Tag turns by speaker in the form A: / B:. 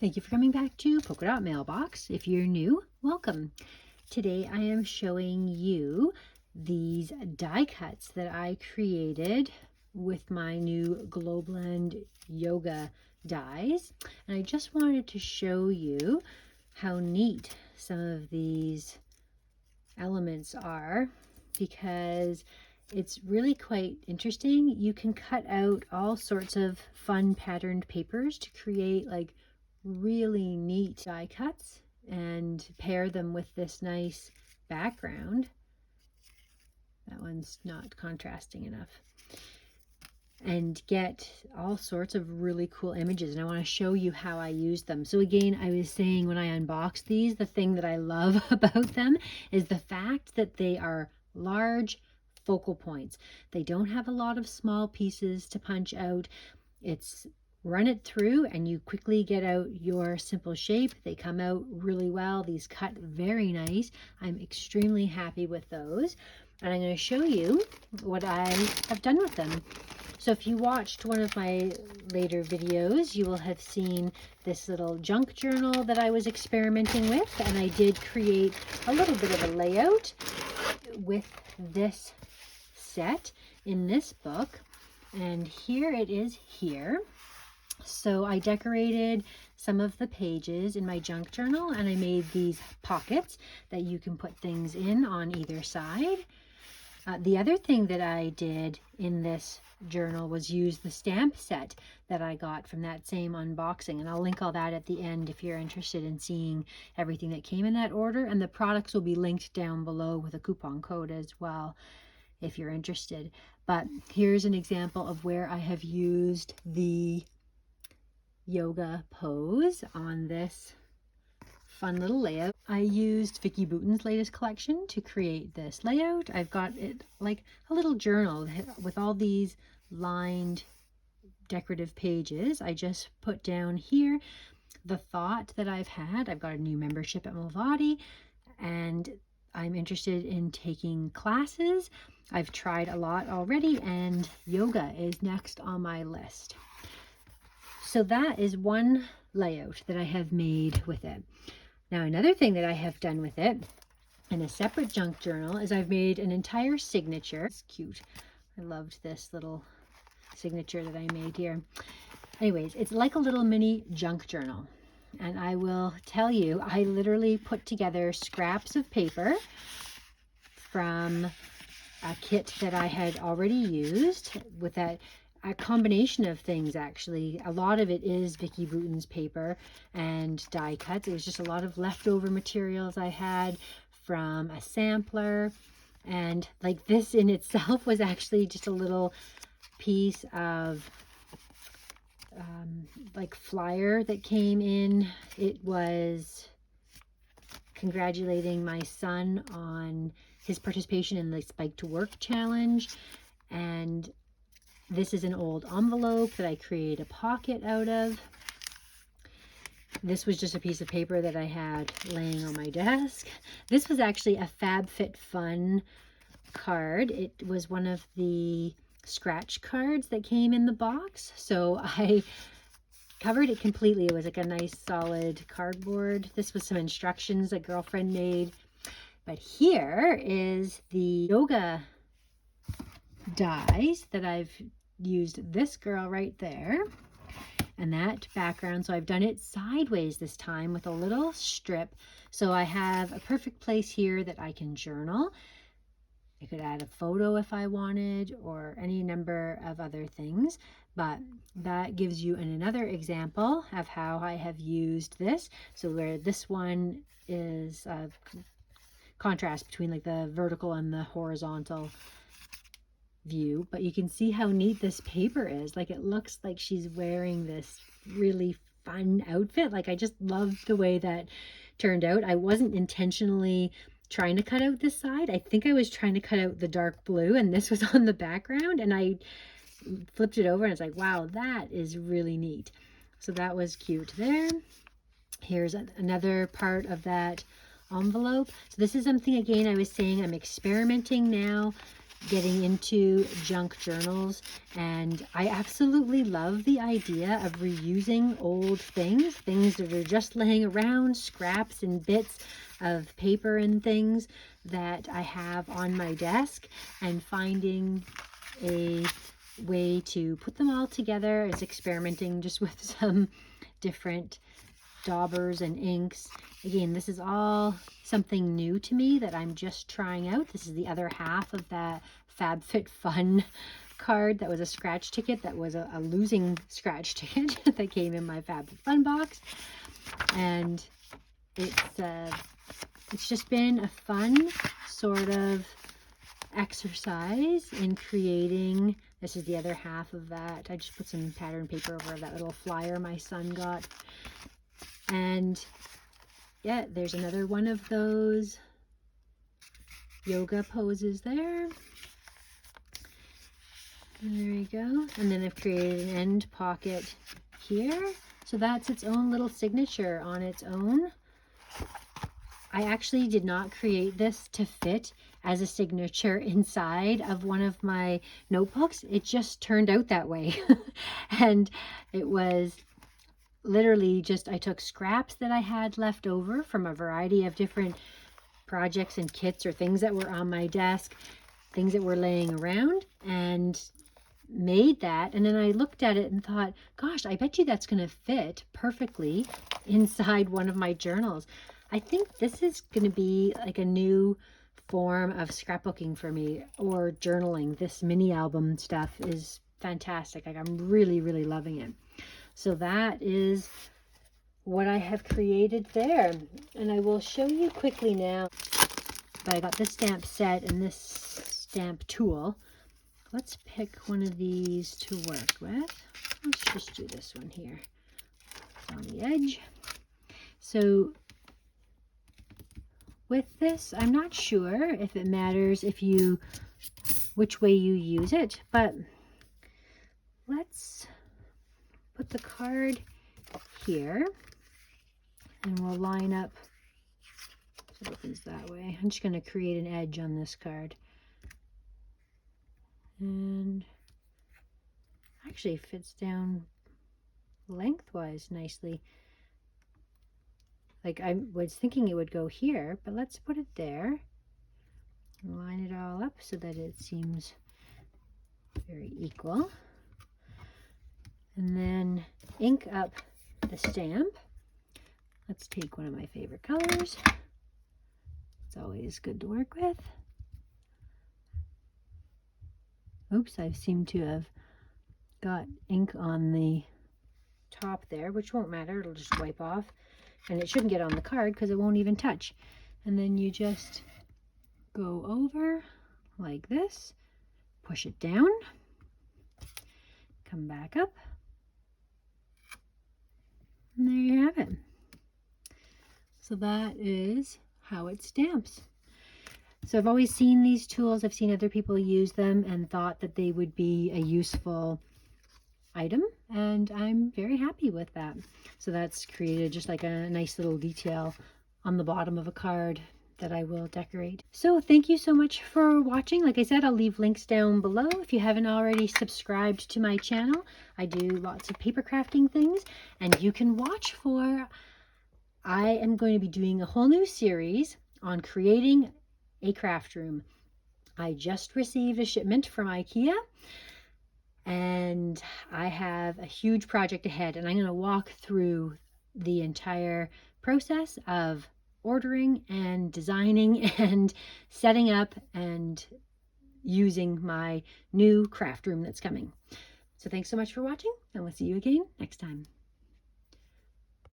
A: Thank you for coming back to Polka Dot Mailbox. If you're new, welcome. Today I am showing you these die cuts that I created with my new Globleland yoga dies. And I just wanted to show you how neat some of these elements are, because it's really quite interesting. You can cut out all sorts of fun patterned papers to create like really neat die cuts and pair them with this nice background. That one's not contrasting enough. And get all sorts of really cool images, and I want to show you how I use them. So again, I was saying when I unboxed these, the thing that I love about them is the fact that they are large focal points. They don't have a lot of small pieces to punch out. It's run it through and you quickly get out your simple shape. They come out really well. These cut very nice. I'm extremely happy with those. And I'm going to show you what I have done with them. So if you watched one of my later videos, you will have seen this little junk journal that I was experimenting with. And I did create a little bit of a layout with this set in this book. And here it is here. So I decorated some of the pages in my junk journal, and I made these pockets that you can put things in on either side. The other thing that I did in this journal was use the stamp set that I got from that same unboxing, and I'll link all that at the end if you're interested in seeing everything that came in that order, and the products will be linked down below with a coupon code as well if you're interested. But here's an example of where I have used the yoga pose on this fun little layout. I used Vicki Boutin's latest collection to create this layout. I've got it like a little journal with all these lined decorative pages. I just put down here the thought that I've had. I've got a new membership at Movati and I'm interested in taking classes. I've tried a lot already and yoga is next on my list. So that is one layout that I have made with it. Now another thing that I have done with it in a separate junk journal is I've made an entire signature. It's cute. I loved this little signature that I made here. Anyways, it's like a little mini junk journal. And I will tell you, I literally put together scraps of paper from a kit that I had already used with a combination of things. Actually, a lot of it is Vicki Boutin's paper and die cuts. It was just a lot of leftover materials I had from a sampler, and like this in itself was actually just a little piece of like flyer that came in. It was congratulating my son on his participation in the Spike to Work challenge, and this is an old envelope that I created a pocket out of. This was just a piece of paper that I had laying on my desk. This was actually a FabFitFun card. It was one of the scratch cards that came in the box. So I covered it completely. It was like a nice solid cardboard. This was some instructions a girlfriend made. But here is the yoga dies that I've used. This girl right there and that background. So I've done it sideways this time with a little strip. So I have a perfect place here that I can journal. I could add a photo if I wanted, or any number of other things, but that gives you another example of how I have used this. So where this one is a contrast between like the vertical and the horizontal view, but you can see how neat this paper is. Like it looks like she's wearing this really fun outfit. Like I just love the way that turned out. I wasn't intentionally trying to cut out this side. I think I was trying to cut out the dark blue and this was on the background, and I flipped it over and it's like, wow, that is really neat. So that was cute there. Here's another part of that envelope. So this is something, again, I was saying I'm experimenting now getting into junk journals, and I absolutely love the idea of reusing old things that are just laying around, scraps and bits of paper and things that I have on my desk, and finding a way to put them all together. Is experimenting just with some different daubers and inks. Again, this is all something new to me that I'm just trying out. This is the other half of that FabFitFun card that was a scratch ticket, that was a losing scratch ticket that came in my FabFitFun box. And it's just been a fun sort of exercise in creating. This is the other half of that. I just put some pattern paper over that little flyer my son got. And yeah, there's another one of those yoga poses there. There you go. And then I've created an end pocket here. So that's its own little signature on its own. I actually did not create this to fit as a signature inside of one of my notebooks. It just turned out that way. And it was literally just, I took scraps that I had left over from a variety of different projects and kits or things that were on my desk, things that were laying around, and made that. And then I looked at it and thought, gosh, I bet you that's going to fit perfectly inside one of my journals. I think this is going to be like a new form of scrapbooking for me, or journaling. This mini album stuff is fantastic. Like, I'm really, really loving it. So that is what I have created there. And I will show you quickly now. But I got this stamp set and this stamp tool. Let's pick one of these to work with. Let's just do this one here. It's on the edge. So with this, I'm not sure if it matters which way you use it, but let's put the card here and we'll line up so it opens that way. I'm just going to create an edge on this card, and actually fits down lengthwise nicely. Like, I was thinking it would go here, but let's put it there and line it all up so that it seems very equal. And then ink up the stamp. Let's take one of my favorite colors. It's always good to work with. Oops, I seem to have got ink on the top there, which won't matter. It'll just wipe off. And it shouldn't get on the card because it won't even touch. And then you just go over like this, push it down, come back up, and there you have it. So that is how it stamps. So I've always seen these tools. I've seen other people use them and thought that they would be a useful item, and I'm very happy with that. So that's created just like a nice little detail on the bottom of a card that I will decorate. So thank you so much for watching. Like I said, I'll leave links down below. If you haven't already subscribed to my channel, I do lots of paper crafting things, and you can watch for, I am going to be doing a whole new series on creating a craft room. I just received a shipment from IKEA, and I have a huge project ahead, and I'm going to walk through the entire process of ordering and designing and setting up and using my new craft room that's coming. So thanks so much for watching, and we'll see you again next time.